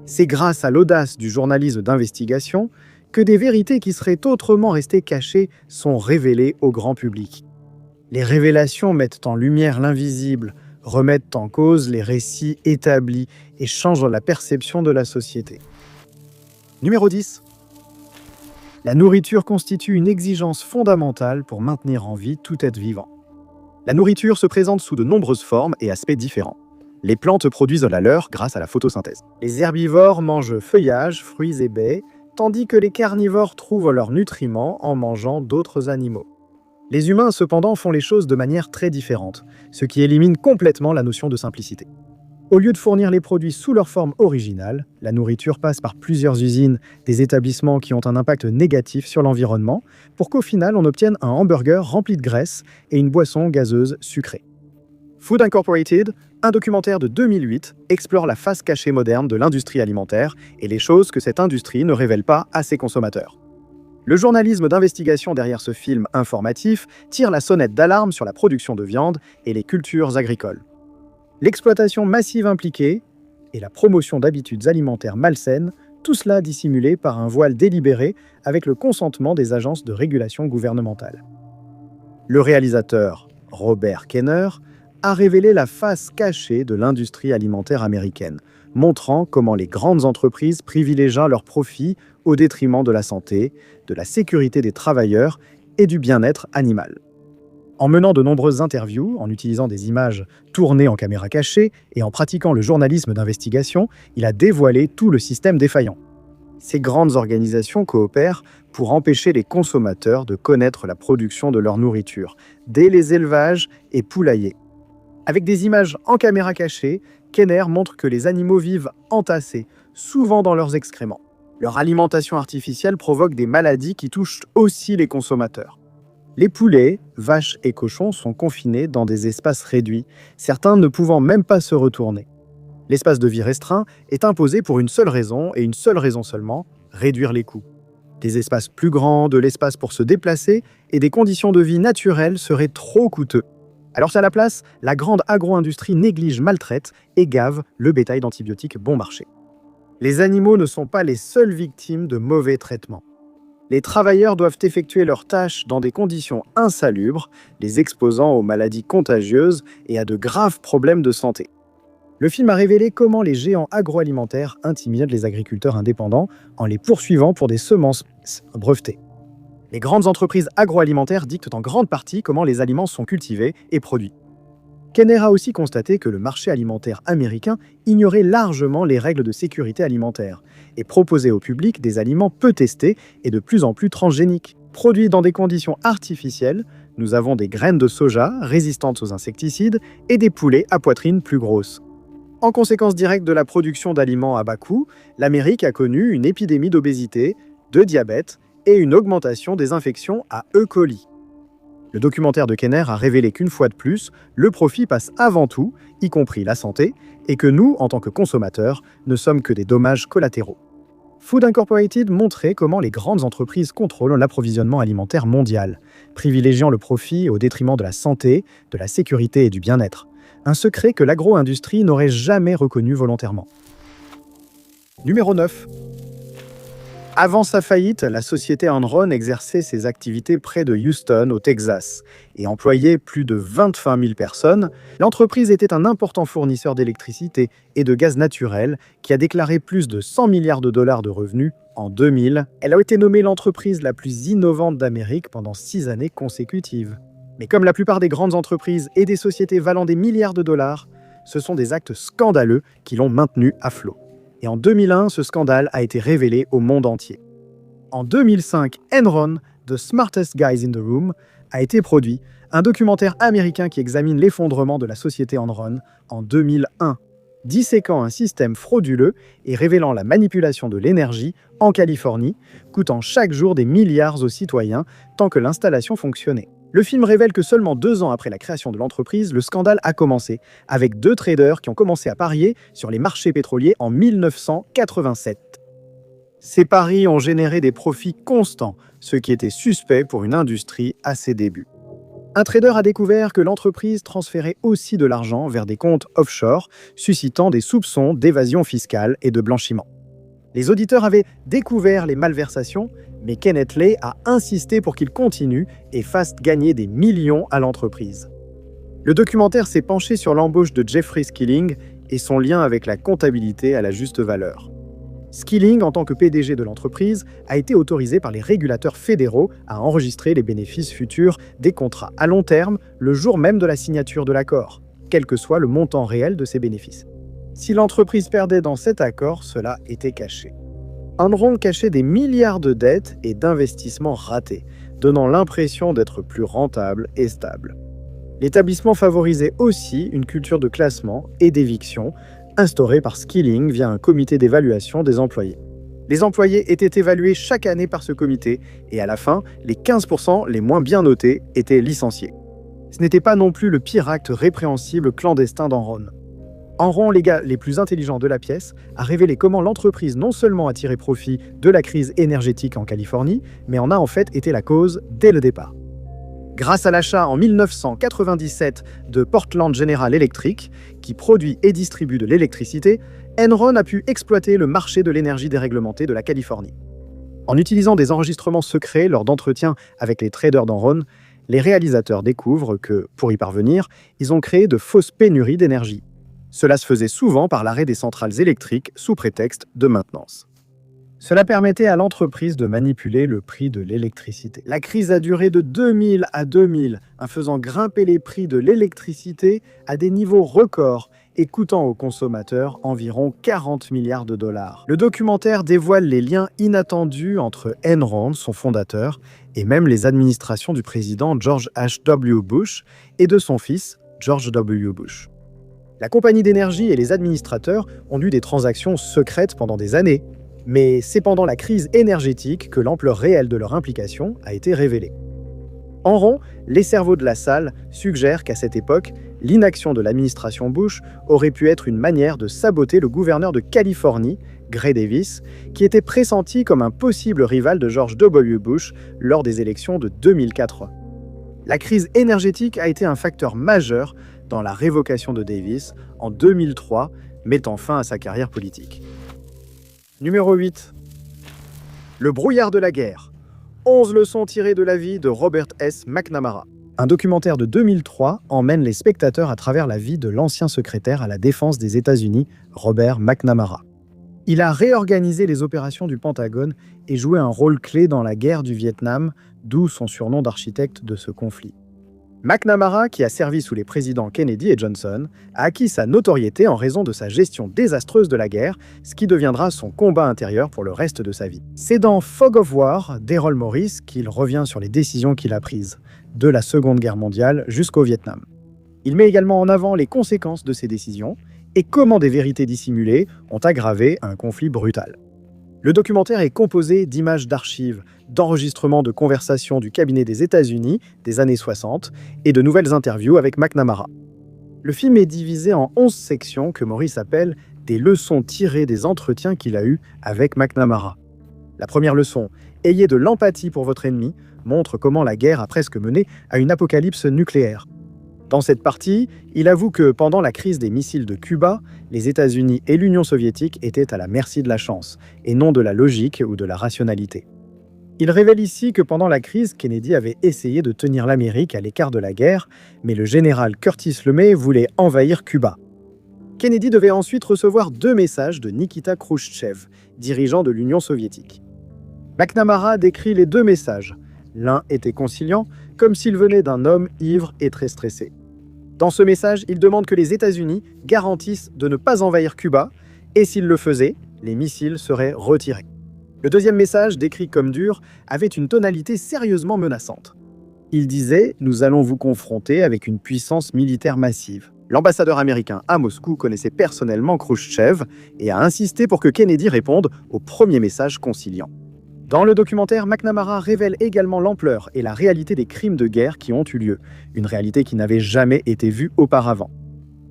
C'est grâce à l'audace du journalisme d'investigation que des vérités qui seraient autrement restées cachées sont révélées au grand public. Les révélations mettent en lumière l'invisible, remettent en cause les récits établis et changent la perception de la société. Numéro 10. La nourriture constitue une exigence fondamentale pour maintenir en vie tout être vivant. La nourriture se présente sous de nombreuses formes et aspects différents. Les plantes produisent la leur grâce à la photosynthèse. Les herbivores mangent feuillages, fruits et baies, tandis que les carnivores trouvent leurs nutriments en mangeant d'autres animaux. Les humains, cependant, font les choses de manière très différente, ce qui élimine complètement la notion de simplicité. Au lieu de fournir les produits sous leur forme originale, la nourriture passe par plusieurs usines, des établissements qui ont un impact négatif sur l'environnement, pour qu'au final on obtienne un hamburger rempli de graisse et une boisson gazeuse sucrée. Food Incorporated, un documentaire de 2008, explore la face cachée moderne de l'industrie alimentaire et les choses que cette industrie ne révèle pas à ses consommateurs. Le journalisme d'investigation derrière ce film informatif tire la sonnette d'alarme sur la production de viande et les cultures agricoles. L'exploitation massive impliquée et la promotion d'habitudes alimentaires malsaines, tout cela dissimulé par un voile délibéré avec le consentement des agences de régulation gouvernementale. Le réalisateur, Robert Kenner, a révélé la face cachée de l'industrie alimentaire américaine, montrant comment les grandes entreprises privilégient leurs profits au détriment de la santé, de la sécurité des travailleurs et du bien-être animal. En menant de nombreuses interviews, en utilisant des images tournées en caméra cachée et en pratiquant le journalisme d'investigation, il a dévoilé tout le système défaillant. Ces grandes organisations coopèrent pour empêcher les consommateurs de connaître la production de leur nourriture, dès les élevages et poulaillers. Avec des images en caméra cachée, Kenner montre que les animaux vivent entassés, souvent dans leurs excréments. Leur alimentation artificielle provoque des maladies qui touchent aussi les consommateurs. Les poulets, vaches et cochons sont confinés dans des espaces réduits, certains ne pouvant même pas se retourner. L'espace de vie restreint est imposé pour une seule raison, et une seule raison seulement, réduire les coûts. Des espaces plus grands, de l'espace pour se déplacer et des conditions de vie naturelles seraient trop coûteux. Alors à la place, la grande agro-industrie néglige, maltraite et gave le bétail d'antibiotiques bon marché. Les animaux ne sont pas les seules victimes de mauvais traitements. Les travailleurs doivent effectuer leurs tâches dans des conditions insalubres, les exposant aux maladies contagieuses et à de graves problèmes de santé. Le film a révélé comment les géants agroalimentaires intimident les agriculteurs indépendants en les poursuivant pour des semences brevetées. Les grandes entreprises agroalimentaires dictent en grande partie comment les aliments sont cultivés et produits. Kenner a aussi constaté que le marché alimentaire américain ignorait largement les règles de sécurité alimentaire et proposait au public des aliments peu testés et de plus en plus transgéniques. Produits dans des conditions artificielles, nous avons des graines de soja résistantes aux insecticides et des poulets à poitrine plus grosse. En conséquence directe de la production d'aliments à bas coût, l'Amérique a connu une épidémie d'obésité, de diabète et une augmentation des infections à E. coli. Le documentaire de Kenner a révélé qu'une fois de plus, le profit passe avant tout, y compris la santé, et que nous, en tant que consommateurs, ne sommes que des dommages collatéraux. Food Incorporated montrait comment les grandes entreprises contrôlent l'approvisionnement alimentaire mondial, privilégiant le profit au détriment de la santé, de la sécurité et du bien-être. Un secret que l'agro-industrie n'aurait jamais reconnu volontairement. Numéro 9. Avant sa faillite, la société Enron exerçait ses activités près de Houston, au Texas, et employait plus de 25 000 personnes. L'entreprise était un important fournisseur d'électricité et de gaz naturel qui a déclaré plus de 100 milliards de dollars de revenus en 2000. Elle a été nommée l'entreprise la plus innovante d'Amérique pendant 6 années consécutives. Mais comme la plupart des grandes entreprises et des sociétés valant des milliards de dollars, ce sont des actes scandaleux qui l'ont maintenue à flot. Et en 2001, ce scandale a été révélé au monde entier. En 2005, Enron, The Smartest Guys in the Room, a été produit, un documentaire américain qui examine l'effondrement de la société Enron en 2001, disséquant un système frauduleux et révélant la manipulation de l'énergie en Californie, coûtant chaque jour des milliards aux citoyens tant que l'installation fonctionnait. Le film révèle que seulement 2 ans après la création de l'entreprise, le scandale a commencé, avec 2 traders qui ont commencé à parier sur les marchés pétroliers en 1987. Ces paris ont généré des profits constants, ce qui était suspect pour une industrie à ses débuts. Un trader a découvert que l'entreprise transférait aussi de l'argent vers des comptes offshore, suscitant des soupçons d'évasion fiscale et de blanchiment. Les auditeurs avaient découvert les malversations, mais Kenneth Lay a insisté pour qu'il continue et fasse gagner des millions à l'entreprise. Le documentaire s'est penché sur l'embauche de Jeffrey Skilling et son lien avec la comptabilité à la juste valeur. Skilling, en tant que PDG de l'entreprise, a été autorisé par les régulateurs fédéraux à enregistrer les bénéfices futurs des contrats à long terme le jour même de la signature de l'accord, quel que soit le montant réel de ces bénéfices. Si l'entreprise perdait dans cet accord, cela était caché. Enron cachait des milliards de dettes et d'investissements ratés, donnant l'impression d'être plus rentable et stable. L'établissement favorisait aussi une culture de classement et d'éviction instaurée par Skilling via un comité d'évaluation des employés. Les employés étaient évalués chaque année par ce comité et à la fin, les 15% les moins bien notés étaient licenciés. Ce n'était pas non plus le pire acte répréhensible clandestin d'Enron. Enron, les gars les plus intelligents de la pièce, a révélé comment l'entreprise non seulement a tiré profit de la crise énergétique en Californie, mais en a en fait été la cause dès le départ. Grâce à l'achat en 1997 de Portland General Electric, qui produit et distribue de l'électricité, Enron a pu exploiter le marché de l'énergie déréglementée de la Californie. En utilisant des enregistrements secrets lors d'entretiens avec les traders d'Enron, les réalisateurs découvrent que, pour y parvenir, ils ont créé de fausses pénuries d'énergie. Cela se faisait souvent par l'arrêt des centrales électriques sous prétexte de maintenance. Cela permettait à l'entreprise de manipuler le prix de l'électricité. La crise a duré de 2000 à 2000, en faisant grimper les prix de l'électricité à des niveaux records et coûtant aux consommateurs environ 40 milliards de dollars. Le documentaire dévoile les liens inattendus entre Enron, son fondateur, et même les administrations du président George H.W. Bush et de son fils George W. Bush. La compagnie d'énergie et les administrateurs ont eu des transactions secrètes pendant des années, mais c'est pendant la crise énergétique que l'ampleur réelle de leur implication a été révélée. Enron, les cerveaux de la salle, suggèrent qu'à cette époque, l'inaction de l'administration Bush aurait pu être une manière de saboter le gouverneur de Californie, Gray Davis, qui était pressenti comme un possible rival de George W. Bush lors des élections de 2004. La crise énergétique a été un facteur majeur dans la révocation de Davis en 2003, mettant fin à sa carrière politique. Numéro 8. Le brouillard de la guerre. 11 leçons tirées de la vie de Robert S. McNamara. Un documentaire de 2003 emmène les spectateurs à travers la vie de l'ancien secrétaire à la défense des États-Unis, Robert McNamara. Il a réorganisé les opérations du Pentagone et joué un rôle clé dans la guerre du Vietnam, d'où son surnom d'architecte de ce conflit. McNamara, qui a servi sous les présidents Kennedy et Johnson, a acquis sa notoriété en raison de sa gestion désastreuse de la guerre, ce qui deviendra son combat intérieur pour le reste de sa vie. C'est dans Fog of War d'Errol Morris qu'il revient sur les décisions qu'il a prises, de la Seconde Guerre mondiale jusqu'au Vietnam. Il met également en avant les conséquences de ces décisions et comment des vérités dissimulées ont aggravé un conflit brutal. Le documentaire est composé d'images d'archives, d'enregistrements de conversations du cabinet des États-Unis des années 60 et de nouvelles interviews avec McNamara. Le film est divisé en 11 sections que Maurice appelle des leçons tirées des entretiens qu'il a eus avec McNamara. La première leçon, ayez de l'empathie pour votre ennemi, montre comment la guerre a presque mené à une apocalypse nucléaire. Dans cette partie, il avoue que pendant la crise des missiles de Cuba, les États-Unis et l'Union soviétique étaient à la merci de la chance, et non de la logique ou de la rationalité. Il révèle ici que pendant la crise, Kennedy avait essayé de tenir l'Amérique à l'écart de la guerre, mais le général Curtis LeMay voulait envahir Cuba. Kennedy devait ensuite recevoir 2 messages de Nikita Khrouchtchev, dirigeant de l'Union soviétique. McNamara décrit les 2 messages. L'un était conciliant, comme s'il venait d'un homme ivre et très stressé. Dans ce message, il demande que les États-Unis garantissent de ne pas envahir Cuba, et s'ils le faisaient, les missiles seraient retirés. Le deuxième message, décrit comme dur, avait une tonalité sérieusement menaçante. Il disait « Nous allons vous confronter avec une puissance militaire massive ». L'ambassadeur américain à Moscou connaissait personnellement Khrouchtchev et a insisté pour que Kennedy réponde au premier message conciliant. Dans le documentaire, McNamara révèle également l'ampleur et la réalité des crimes de guerre qui ont eu lieu, une réalité qui n'avait jamais été vue auparavant.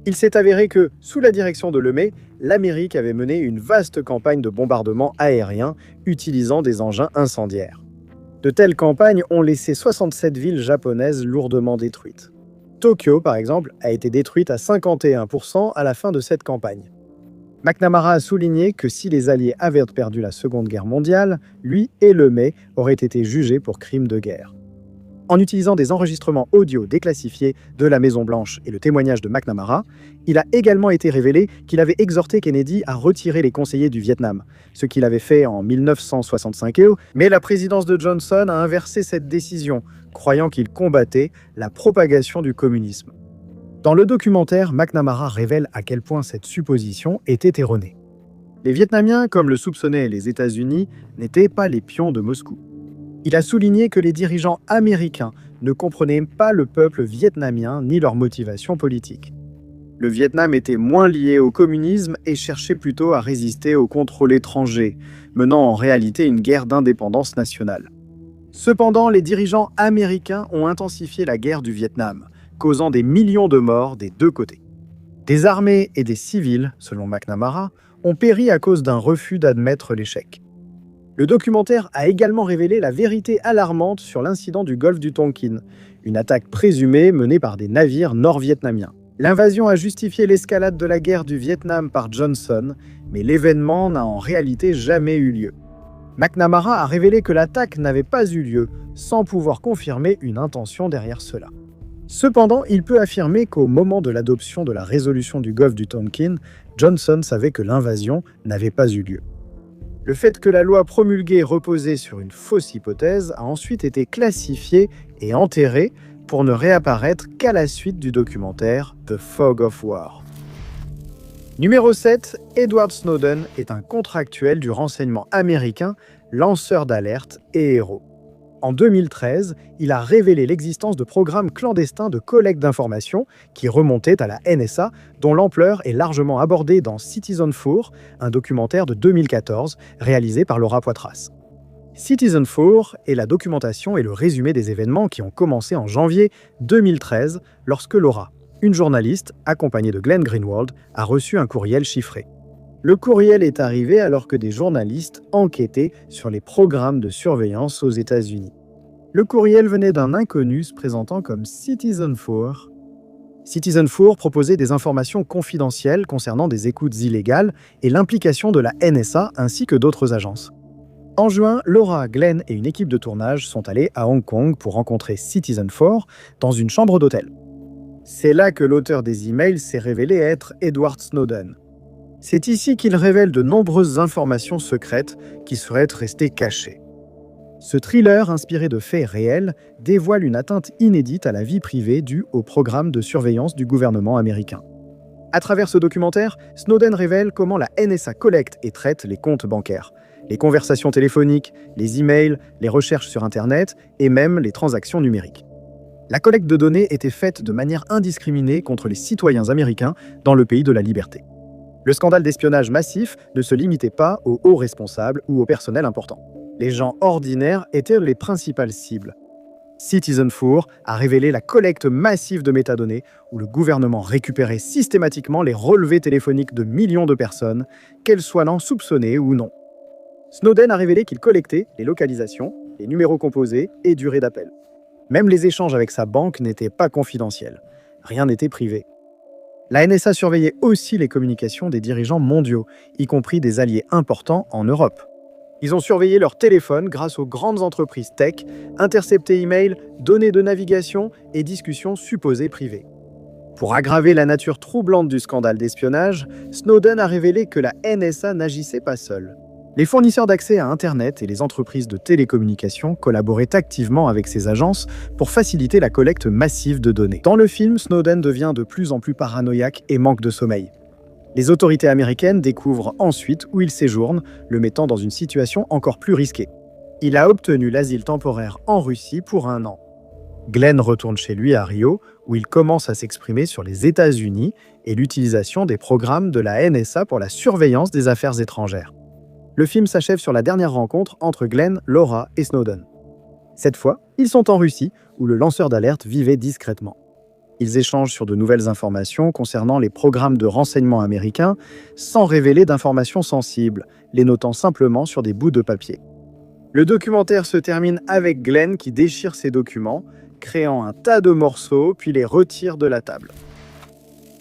Il s'est avéré que, sous la direction de LeMay, l'Amérique avait mené une vaste campagne de bombardement aérien utilisant des engins incendiaires. De telles campagnes ont laissé 67 villes japonaises lourdement détruites. Tokyo, par exemple, a été détruite à 51% à la fin de cette campagne. McNamara a souligné que si les Alliés avaient perdu la Seconde Guerre mondiale, lui et LeMay auraient été jugés pour crimes de guerre. En utilisant des enregistrements audio déclassifiés de la Maison-Blanche et le témoignage de McNamara, il a également été révélé qu'il avait exhorté Kennedy à retirer les conseillers du Vietnam, ce qu'il avait fait en 1965, mais la présidence de Johnson a inversé cette décision, croyant qu'il combattait la propagation du communisme. Dans le documentaire, McNamara révèle à quel point cette supposition était erronée. Les Vietnamiens, comme le soupçonnaient les États-Unis, n'étaient pas les pions de Moscou. Il a souligné que les dirigeants américains ne comprenaient pas le peuple vietnamien ni leurs motivations politiques. Le Vietnam était moins lié au communisme et cherchait plutôt à résister au contrôle étranger, menant en réalité une guerre d'indépendance nationale. Cependant, les dirigeants américains ont intensifié la guerre du Vietnam, causant des millions de morts des deux côtés. Des armées et des civils, selon McNamara, ont péri à cause d'un refus d'admettre l'échec. Le documentaire a également révélé la vérité alarmante sur l'incident du golfe du Tonkin, une attaque présumée menée par des navires nord-vietnamiens. L'invasion a justifié l'escalade de la guerre du Vietnam par Johnson, mais l'événement n'a en réalité jamais eu lieu. McNamara a révélé que l'attaque n'avait pas eu lieu, sans pouvoir confirmer une intention derrière cela. Cependant, il peut affirmer qu'au moment de l'adoption de la résolution du golfe du Tonkin, Johnson savait que l'invasion n'avait pas eu lieu. Le fait que la loi promulguée reposait sur une fausse hypothèse a ensuite été classifié et enterré pour ne réapparaître qu'à la suite du documentaire The Fog of War. Numéro 7, Edward Snowden est un contractuel du renseignement américain, lanceur d'alerte et héros. En 2013, il a révélé l'existence de programmes clandestins de collecte d'informations qui remontaient à la NSA, dont l'ampleur est largement abordée dans Citizenfour, un documentaire de 2014 réalisé par Laura Poitras. Citizenfour est la documentation et le résumé des événements qui ont commencé en janvier 2013 lorsque Laura, une journaliste accompagnée de Glenn Greenwald, a reçu un courriel chiffré. Le courriel est arrivé alors que des journalistes enquêtaient sur les programmes de surveillance aux États-Unis. Le courriel venait d'un inconnu se présentant comme Citizenfour. Citizenfour proposait des informations confidentielles concernant des écoutes illégales et l'implication de la NSA ainsi que d'autres agences. En juin, Laura, Glenn et une équipe de tournage sont allés à Hong Kong pour rencontrer Citizenfour dans une chambre d'hôtel. C'est là que l'auteur des emails s'est révélé être Edward Snowden. C'est ici qu'il révèle de nombreuses informations secrètes qui seraient restées cachées. Ce thriller, inspiré de faits réels, dévoile une atteinte inédite à la vie privée due au programme de surveillance du gouvernement américain. À travers ce documentaire, Snowden révèle comment la NSA collecte et traite les comptes bancaires, les conversations téléphoniques, les emails, les recherches sur Internet et même les transactions numériques. La collecte de données était faite de manière indiscriminée contre les citoyens américains dans le pays de la liberté. Le scandale d'espionnage massif ne se limitait pas aux hauts responsables ou au personnel important. Les gens ordinaires étaient les principales cibles. Citizenfour a révélé la collecte massive de métadonnées où le gouvernement récupérait systématiquement les relevés téléphoniques de millions de personnes, qu'elles soient soupçonnées ou non. Snowden a révélé qu'il collectait les localisations, les numéros composés et durées d'appel. Même les échanges avec sa banque n'étaient pas confidentiels. Rien n'était privé. La NSA surveillait aussi les communications des dirigeants mondiaux, y compris des alliés importants en Europe. Ils ont surveillé leurs téléphones grâce aux grandes entreprises tech, intercepté emails, données de navigation et discussions supposées privées. Pour aggraver la nature troublante du scandale d'espionnage, Snowden a révélé que la NSA n'agissait pas seule. Les fournisseurs d'accès à Internet et les entreprises de télécommunications collaboraient activement avec ces agences pour faciliter la collecte massive de données. Dans le film, Snowden devient de plus en plus paranoïaque et manque de sommeil. Les autorités américaines découvrent ensuite où il séjourne, le mettant dans une situation encore plus risquée. Il a obtenu l'asile temporaire en Russie pour 1 an. Glenn retourne chez lui à Rio, où il commence à s'exprimer sur les États-Unis et l'utilisation des programmes de la NSA pour la surveillance des affaires étrangères. Le film s'achève sur la dernière rencontre entre Glenn, Laura et Snowden. Cette fois, ils sont en Russie, où le lanceur d'alerte vivait discrètement. Ils échangent sur de nouvelles informations concernant les programmes de renseignement américains, sans révéler d'informations sensibles, les notant simplement sur des bouts de papier. Le documentaire se termine avec Glenn qui déchire ses documents, créant un tas de morceaux, puis les retire de la table.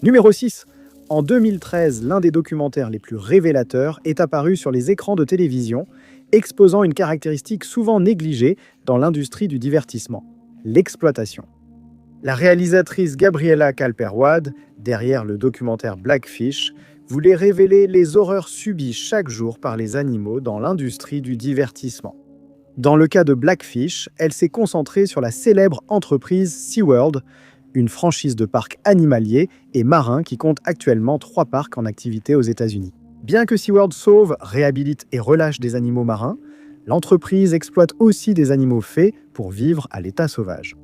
Numéro 6. En 2013, l'un des documentaires les plus révélateurs est apparu sur les écrans de télévision, exposant une caractéristique souvent négligée dans l'industrie du divertissement, l'exploitation. La réalisatrice Gabriela Calper-Wade, derrière le documentaire Blackfish, voulait révéler les horreurs subies chaque jour par les animaux dans l'industrie du divertissement. Dans le cas de Blackfish, elle s'est concentrée sur la célèbre entreprise SeaWorld, une franchise de parcs animaliers et marins qui compte actuellement 3 parcs en activité aux États-Unis. Bien que SeaWorld sauve, réhabilite et relâche des animaux marins, l'entreprise exploite aussi des animaux faits pour vivre à l'état sauvage.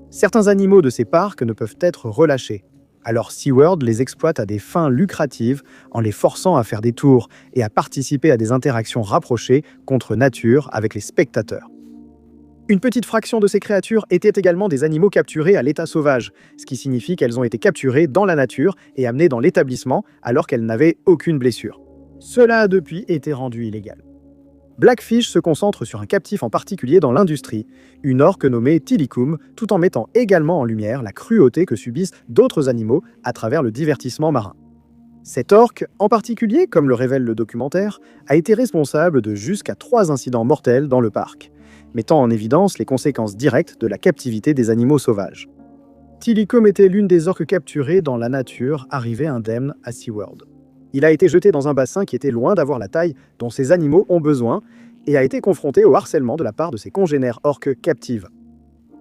Certains animaux de ces parcs ne peuvent être relâchés. Alors SeaWorld les exploite à des fins lucratives en les forçant à faire des tours et à participer à des interactions rapprochées contre nature avec les spectateurs. Une petite fraction de ces créatures étaient également des animaux capturés à l'état sauvage, ce qui signifie qu'elles ont été capturées dans la nature et amenées dans l'établissement alors qu'elles n'avaient aucune blessure. Cela a depuis été rendu illégal. Blackfish se concentre sur un captif en particulier dans l'industrie, une orque nommée Tilikum, tout en mettant également en lumière la cruauté que subissent d'autres animaux à travers le divertissement marin. Cette orque, en particulier, comme le révèle le documentaire, a été responsable de jusqu'à 3 incidents mortels dans le parc, mettant en évidence les conséquences directes de la captivité des animaux sauvages. Tilikum était l'une des orques capturées dans la nature arrivée indemne à SeaWorld. Il a été jeté dans un bassin qui était loin d'avoir la taille dont ces animaux ont besoin et a été confronté au harcèlement de la part de ses congénères orques captives.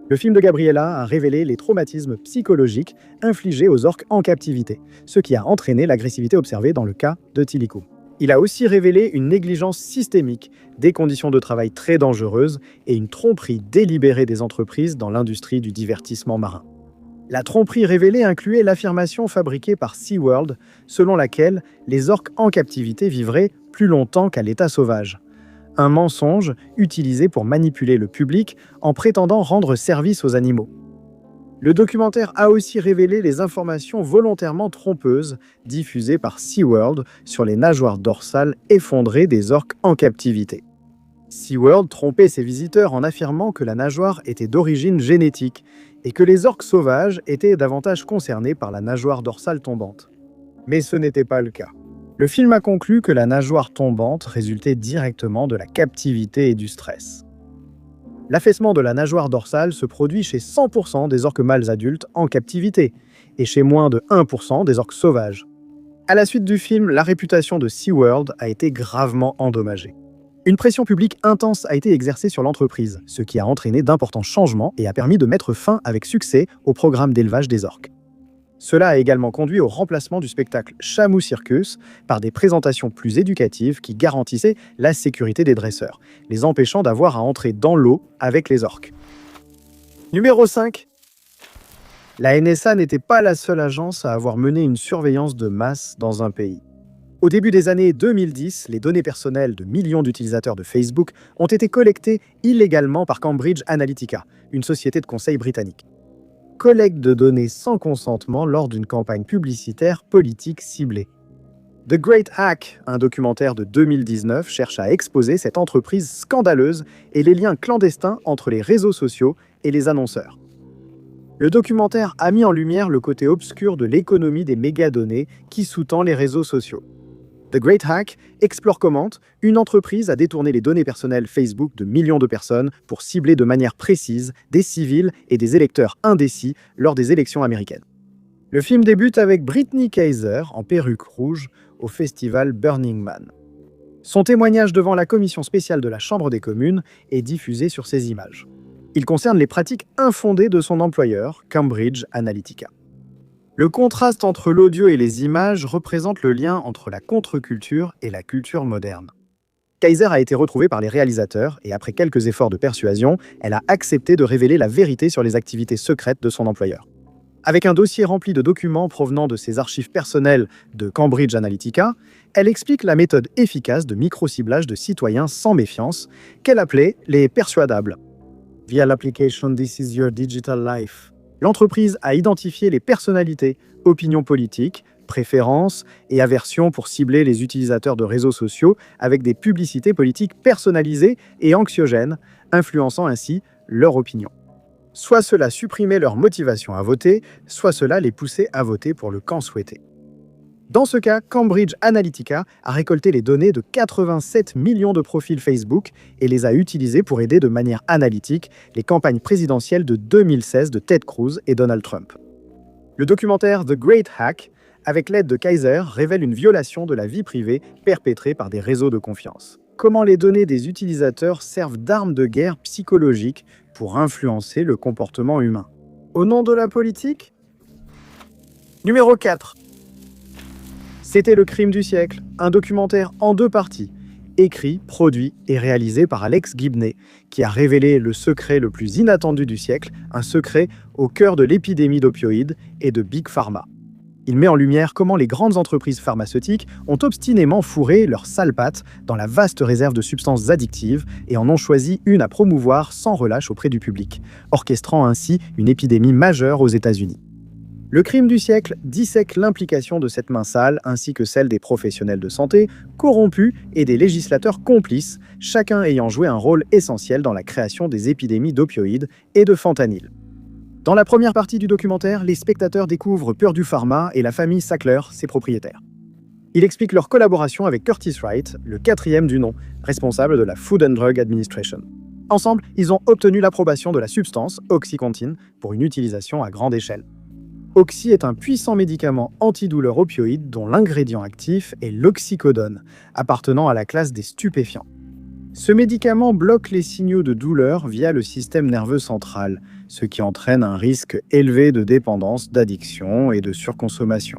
Le film de Gabriela a révélé les traumatismes psychologiques infligés aux orques en captivité, ce qui a entraîné l'agressivité observée dans le cas de Tilikum. Il a aussi révélé une négligence systémique, des conditions de travail très dangereuses et une tromperie délibérée des entreprises dans l'industrie du divertissement marin. La tromperie révélée incluait l'affirmation fabriquée par SeaWorld selon laquelle les orques en captivité vivraient plus longtemps qu'à l'état sauvage. Un mensonge utilisé pour manipuler le public en prétendant rendre service aux animaux. Le documentaire a aussi révélé les informations volontairement trompeuses diffusées par SeaWorld sur les nageoires dorsales effondrées des orques en captivité. SeaWorld trompait ses visiteurs en affirmant que la nageoire était d'origine génétique et que les orques sauvages étaient davantage concernés par la nageoire dorsale tombante. Mais ce n'était pas le cas. Le film a conclu que la nageoire tombante résultait directement de la captivité et du stress. L'affaissement de la nageoire dorsale se produit chez 100% des orques mâles adultes en captivité et chez moins de 1% des orques sauvages. À la suite du film, la réputation de SeaWorld a été gravement endommagée. Une pression publique intense a été exercée sur l'entreprise, ce qui a entraîné d'importants changements et a permis de mettre fin avec succès au programme d'élevage des orques. Cela a également conduit au remplacement du spectacle Chamois Circus par des présentations plus éducatives qui garantissaient la sécurité des dresseurs, les empêchant d'avoir à entrer dans l'eau avec les orques. Numéro 5. La NSA n'était pas la seule agence à avoir mené une surveillance de masse dans un pays. Au début des années 2010, les données personnelles de millions d'utilisateurs de Facebook ont été collectées illégalement par Cambridge Analytica, une société de conseil britannique. Collecte de données sans consentement lors d'une campagne publicitaire politique ciblée. The Great Hack, un documentaire de 2019, cherche à exposer cette entreprise scandaleuse et les liens clandestins entre les réseaux sociaux et les annonceurs. Le documentaire a mis en lumière le côté obscur de l'économie des mégadonnées qui sous-tend les réseaux sociaux. The Great Hack explore comment une entreprise a détourné les données personnelles Facebook de millions de personnes pour cibler de manière précise des civils et des électeurs indécis lors des élections américaines. Le film débute avec Britney Kaiser en perruque rouge au festival Burning Man. Son témoignage devant la commission spéciale de la Chambre des communes est diffusé sur ces images. Il concerne les pratiques infondées de son employeur, Cambridge Analytica. Le contraste entre l'audio et les images représente le lien entre la contre-culture et la culture moderne. Kaiser a été retrouvée par les réalisateurs et après quelques efforts de persuasion, elle a accepté de révéler la vérité sur les activités secrètes de son employeur. Avec un dossier rempli de documents provenant de ses archives personnelles de Cambridge Analytica, elle explique la méthode efficace de micro-ciblage de citoyens sans méfiance, qu'elle appelait les persuadables. Via l'application This is your digital life, l'entreprise a identifié les personnalités, opinions politiques, préférences et aversions pour cibler les utilisateurs de réseaux sociaux avec des publicités politiques personnalisées et anxiogènes, influençant ainsi leur opinion. Soit cela supprimait leur motivation à voter, soit cela les poussait à voter pour le camp souhaité. Dans ce cas, Cambridge Analytica a récolté les données de 87 millions de profils Facebook et les a utilisées pour aider de manière analytique les campagnes présidentielles de 2016 de Ted Cruz et Donald Trump. Le documentaire The Great Hack, avec l'aide de Kaiser, révèle une violation de la vie privée perpétrée par des réseaux de confiance. Comment les données des utilisateurs servent d'armes de guerre psychologiques pour influencer le comportement humain. Au nom de la politique ? Numéro 4. C'était le crime du siècle, un documentaire en 2 parties, écrit, produit et réalisé par Alex Gibney, qui a révélé le secret le plus inattendu du siècle, un secret au cœur de l'épidémie d'opioïdes et de Big Pharma. Il met en lumière comment les grandes entreprises pharmaceutiques ont obstinément fourré leurs sales pattes dans la vaste réserve de substances addictives et en ont choisi une à promouvoir sans relâche auprès du public, orchestrant ainsi une épidémie majeure aux États-Unis. Le crime du siècle dissèque l'implication de cette main sale ainsi que celle des professionnels de santé, corrompus et des législateurs complices, chacun ayant joué un rôle essentiel dans la création des épidémies d'opioïdes et de fentanyl. Dans la première partie du documentaire, les spectateurs découvrent Purdue Pharma et la famille Sackler, ses propriétaires. Il explique leur collaboration avec Curtiss Wright, le 4e du nom, responsable de la Food and Drug Administration. Ensemble, ils ont obtenu l'approbation de la substance OxyContin pour une utilisation à grande échelle. Oxy est un puissant médicament antidouleur opioïde dont l'ingrédient actif est l'oxycodone, appartenant à la classe des stupéfiants. Ce médicament bloque les signaux de douleur via le système nerveux central, ce qui entraîne un risque élevé de dépendance, d'addiction et de surconsommation.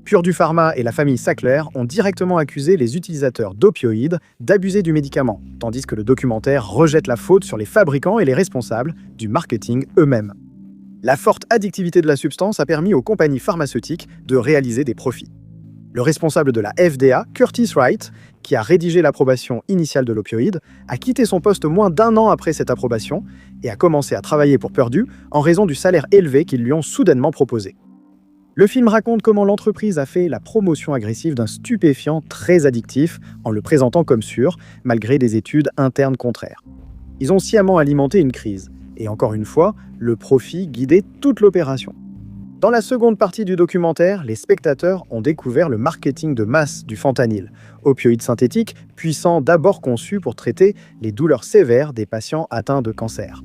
Purdue Pharma et la famille Sackler ont directement accusé les utilisateurs d'opioïdes d'abuser du médicament, tandis que le documentaire rejette la faute sur les fabricants et les responsables du marketing eux-mêmes. La forte addictivité de la substance a permis aux compagnies pharmaceutiques de réaliser des profits. Le responsable de la FDA, Curtiss Wright, qui a rédigé l'approbation initiale de l'opioïde, a quitté son poste moins d'1 an après cette approbation et a commencé à travailler pour Purdue en raison du salaire élevé qu'ils lui ont soudainement proposé. Le film raconte comment l'entreprise a fait la promotion agressive d'un stupéfiant très addictif en le présentant comme sûr, malgré des études internes contraires. Ils ont sciemment alimenté une crise, et encore une fois, le profit guidait toute l'opération. Dans la seconde partie du documentaire, les spectateurs ont découvert le marketing de masse du fentanyl, opioïde synthétique puissant d'abord conçu pour traiter les douleurs sévères des patients atteints de cancer.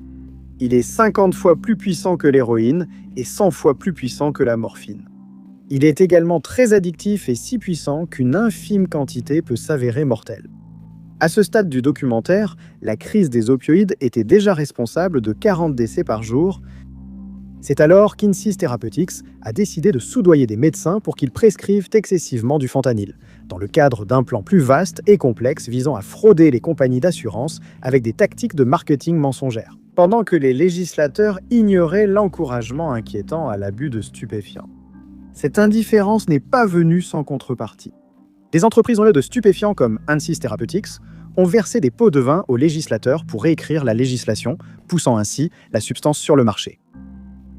Il est 50 fois plus puissant que l'héroïne et 100 fois plus puissant que la morphine. Il est également très addictif et si puissant qu'une infime quantité peut s'avérer mortelle. À ce stade du documentaire, la crise des opioïdes était déjà responsable de 40 décès par jour. C'est alors qu'Insys Therapeutics a décidé de soudoyer des médecins pour qu'ils prescrivent excessivement du fentanyl, dans le cadre d'un plan plus vaste et complexe visant à frauder les compagnies d'assurance avec des tactiques de marketing mensongères, pendant que les législateurs ignoraient l'encouragement inquiétant à l'abus de stupéfiants. Cette indifférence n'est pas venue sans contrepartie. Des entreprises de stupéfiants comme Insys Therapeutics ont versé des pots de vin aux législateurs pour réécrire la législation, poussant ainsi la substance sur le marché.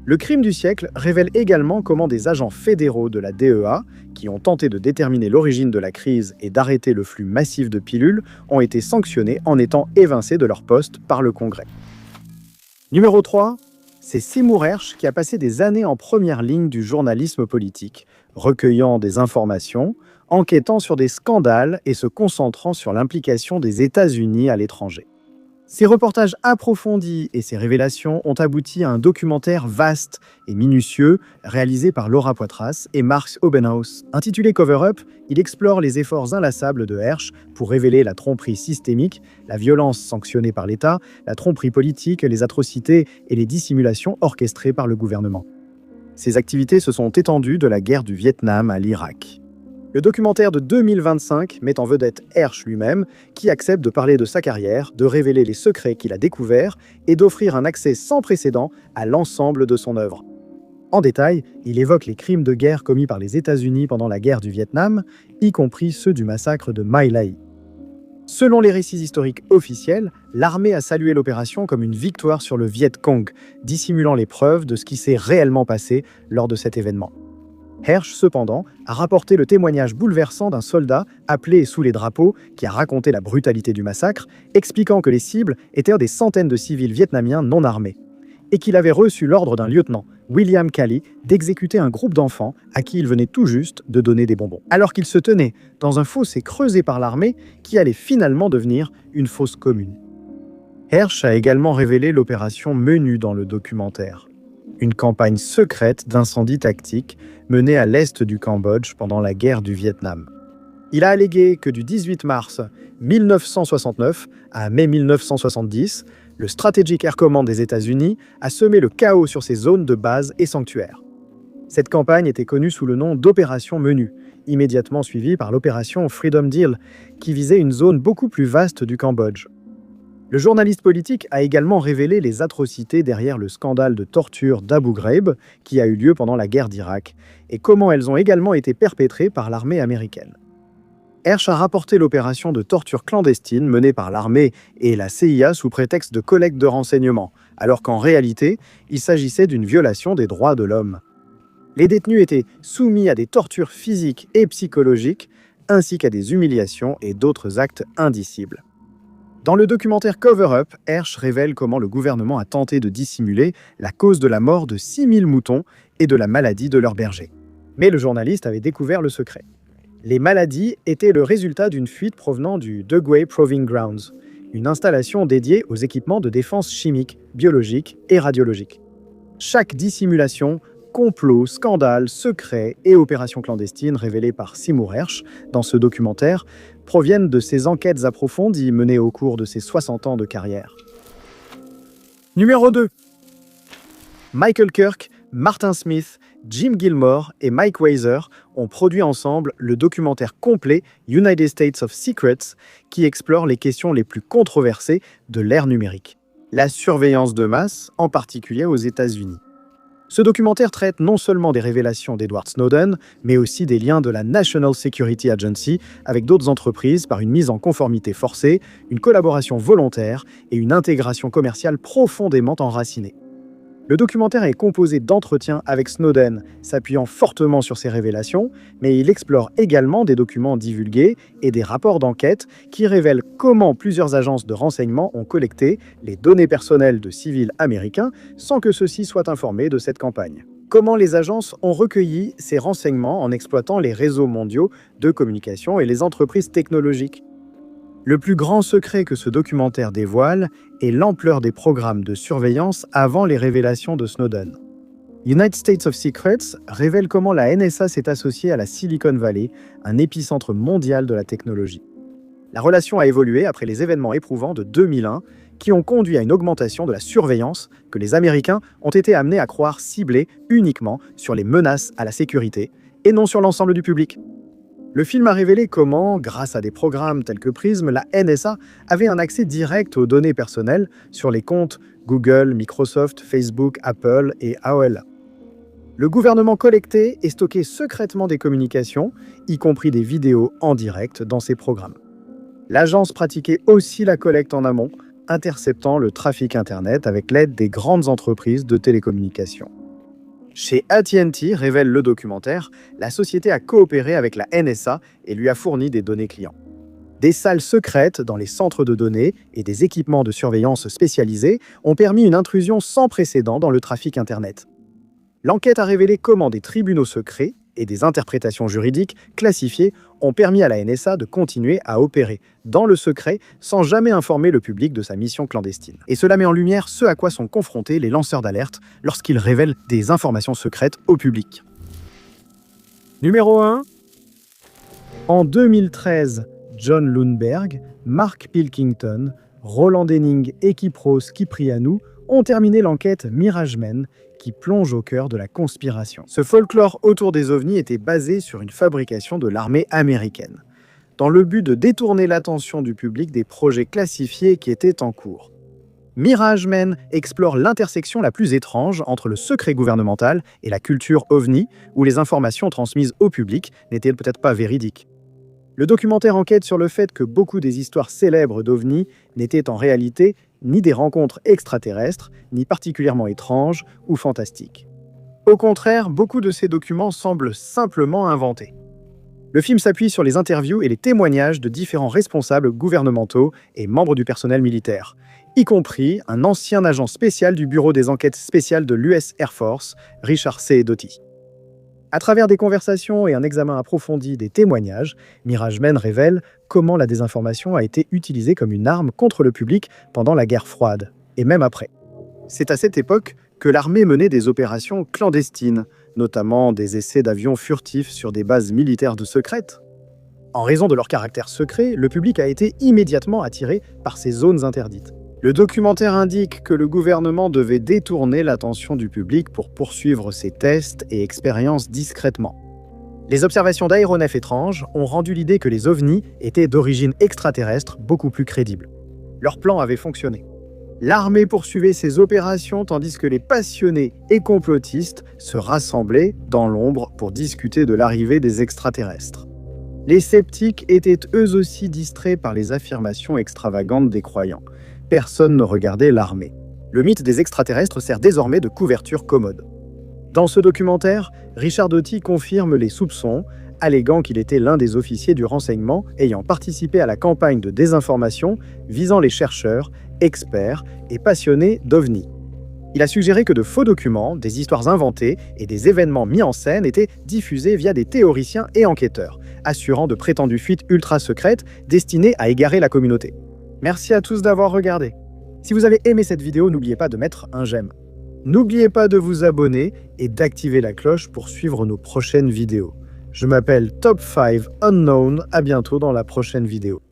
Le crime du siècle révèle également comment des agents fédéraux de la DEA, qui ont tenté de déterminer l'origine de la crise et d'arrêter le flux massif de pilules, ont été sanctionnés en étant évincés de leur poste par le Congrès. Numéro 3, c'est Seymour Hersh qui a passé des années en première ligne du journalisme politique, recueillant des informations, enquêtant sur des scandales et se concentrant sur l'implication des États-Unis à l'étranger. Ces reportages approfondis et ces révélations ont abouti à un documentaire vaste et minutieux réalisé par Laura Poitras et Mark Obenhaus. Intitulé Cover Up, il explore les efforts inlassables de Hersh pour révéler la tromperie systémique, la violence sanctionnée par l'État, la tromperie politique, les atrocités et les dissimulations orchestrées par le gouvernement. Ces activités se sont étendues de la guerre du Vietnam à l'Irak. Le documentaire de 2025 met en vedette Hersh lui-même, qui accepte de parler de sa carrière, de révéler les secrets qu'il a découverts et d'offrir un accès sans précédent à l'ensemble de son œuvre. En détail, il évoque les crimes de guerre commis par les États-Unis pendant la guerre du Vietnam, y compris ceux du massacre de My Lai. Selon les récits historiques officiels, l'armée a salué l'opération comme une victoire sur le Viet Cong, dissimulant les preuves de ce qui s'est réellement passé lors de cet événement. Hersh, cependant, a rapporté le témoignage bouleversant d'un soldat appelé sous les drapeaux qui a raconté la brutalité du massacre, expliquant que les cibles étaient des centaines de civils vietnamiens non armés, et qu'il avait reçu l'ordre d'un lieutenant, William Calley, d'exécuter un groupe d'enfants à qui il venait tout juste de donner des bonbons, alors qu'ils se tenaient dans un fossé creusé par l'armée qui allait finalement devenir une fosse commune. Hersh a également révélé l'opération Menu dans le documentaire, une campagne secrète d'incendie tactique menée à l'est du Cambodge pendant la guerre du Vietnam. Il a allégué que du 18 mars 1969 à mai 1970, le Strategic Air Command des États-Unis a semé le chaos sur ces zones de base et sanctuaires. Cette campagne était connue sous le nom d'Opération Menu, immédiatement suivie par l'opération Freedom Deal, qui visait une zone beaucoup plus vaste du Cambodge. Le journaliste politique a également révélé les atrocités derrière le scandale de torture d'Abu Ghraib, qui a eu lieu pendant la guerre d'Irak, et comment elles ont également été perpétrées par l'armée américaine. Hersh a rapporté l'opération de torture clandestine menée par l'armée et la CIA sous prétexte de collecte de renseignements, alors qu'en réalité, il s'agissait d'une violation des droits de l'homme. Les détenus étaient soumis à des tortures physiques et psychologiques, ainsi qu'à des humiliations et d'autres actes indicibles. Dans le documentaire Cover Up, Hersh révèle comment le gouvernement a tenté de dissimuler la cause de la mort de 6000 moutons et de la maladie de leurs bergers. Mais le journaliste avait découvert le secret. Les maladies étaient le résultat d'une fuite provenant du Dugway Proving Grounds, une installation dédiée aux équipements de défense chimique, biologique et radiologique. Chaque dissimulation, complot, scandale, secret et opération clandestine révélée par Seymour Hersh dans ce documentaire proviennent de ses enquêtes approfondies menées au cours de ses 60 ans de carrière. Numéro 2. Michael Kirk, Martin Smith, Jim Gilmore et Mike Weiser ont produit ensemble le documentaire complet United States of Secrets qui explore les questions les plus controversées de l'ère numérique. La surveillance de masse, en particulier aux États-Unis. Ce documentaire traite non seulement des révélations d'Edward Snowden, mais aussi des liens de la National Security Agency avec d'autres entreprises par une mise en conformité forcée, une collaboration volontaire et une intégration commerciale profondément enracinée. Le documentaire est composé d'entretiens avec Snowden, s'appuyant fortement sur ses révélations, mais il explore également des documents divulgués et des rapports d'enquête qui révèlent comment plusieurs agences de renseignement ont collecté les données personnelles de civils américains sans que ceux-ci soient informés de cette campagne. Comment les agences ont recueilli ces renseignements en exploitant les réseaux mondiaux de communication et les entreprises technologiques. Le plus grand secret que ce documentaire dévoile est l'ampleur des programmes de surveillance avant les révélations de Snowden. United States of Secrets révèle comment la NSA s'est associée à la Silicon Valley, un épicentre mondial de la technologie. La relation a évolué après les événements éprouvants de 2001 qui ont conduit à une augmentation de la surveillance que les Américains ont été amenés à croire ciblée uniquement sur les menaces à la sécurité et non sur l'ensemble du public. Le film a révélé comment, grâce à des programmes tels que Prism, la NSA avait un accès direct aux données personnelles sur les comptes Google, Microsoft, Facebook, Apple et AOL. Le gouvernement collectait et stockait secrètement des communications, y compris des vidéos en direct dans ces programmes. L'agence pratiquait aussi la collecte en amont, interceptant le trafic Internet avec l'aide des grandes entreprises de télécommunications. Chez AT&T, révèle le documentaire, la société a coopéré avec la NSA et lui a fourni des données clients. Des salles secrètes dans les centres de données et des équipements de surveillance spécialisés ont permis une intrusion sans précédent dans le trafic Internet. L'enquête a révélé comment des tribunaux secrets et des interprétations juridiques classifiées ont permis à la NSA de continuer à opérer dans le secret sans jamais informer le public de sa mission clandestine. Et cela met en lumière ce à quoi sont confrontés les lanceurs d'alerte lorsqu'ils révèlent des informations secrètes au public. Numéro 1. En 2013, John Lundberg, Mark Pilkington, Roland Denning et Kypros Kyprianou ont terminé l'enquête Mirage Men, qui plonge au cœur de la conspiration. Ce folklore autour des ovnis était basé sur une fabrication de l'armée américaine, dans le but de détourner l'attention du public des projets classifiés qui étaient en cours. Mirage Men explore l'intersection la plus étrange entre le secret gouvernemental et la culture ovni, où les informations transmises au public n'étaient peut-être pas véridiques. Le documentaire enquête sur le fait que beaucoup des histoires célèbres d'ovnis n'étaient en réalité ni des rencontres extraterrestres, ni particulièrement étranges ou fantastiques. Au contraire, beaucoup de ces documents semblent simplement inventés. Le film s'appuie sur les interviews et les témoignages de différents responsables gouvernementaux et membres du personnel militaire. y compris un ancien agent spécial du bureau des enquêtes spéciales de l'US Air Force, Richard C. Doty. À travers des conversations et un examen approfondi des témoignages, Mirage Men révèle comment la désinformation a été utilisée comme une arme contre le public pendant la guerre froide, et même après. C'est à cette époque que l'armée menait des opérations clandestines, notamment des essais d'avions furtifs sur des bases militaires de secrètes. En raison de leur caractère secret, le public a été immédiatement attiré par ces zones interdites. Le documentaire indique que le gouvernement devait détourner l'attention du public pour poursuivre ses tests et expériences discrètement. Les observations d'aéronefs étranges ont rendu l'idée que les ovnis étaient d'origine extraterrestre beaucoup plus crédible. Leur plan avait fonctionné. L'armée poursuivait ses opérations tandis que les passionnés et complotistes se rassemblaient dans l'ombre pour discuter de l'arrivée des extraterrestres. Les sceptiques étaient eux aussi distraits par les affirmations extravagantes des croyants. Personne ne regardait l'armée. Le mythe des extraterrestres sert désormais de couverture commode. Dans ce documentaire, Richard Doty confirme les soupçons, alléguant qu'il était l'un des officiers du renseignement ayant participé à la campagne de désinformation visant les chercheurs, experts et passionnés d'OVNI. Il a suggéré que de faux documents, des histoires inventées et des événements mis en scène étaient diffusés via des théoriciens et enquêteurs, assurant de prétendues fuites ultra secrètes destinées à égarer la communauté. Merci à tous d'avoir regardé. Si vous avez aimé cette vidéo, n'oubliez pas de mettre un j'aime. N'oubliez pas de vous abonner et d'activer la cloche pour suivre nos prochaines vidéos. Je m'appelle Top 5 Unknown, à bientôt dans la prochaine vidéo.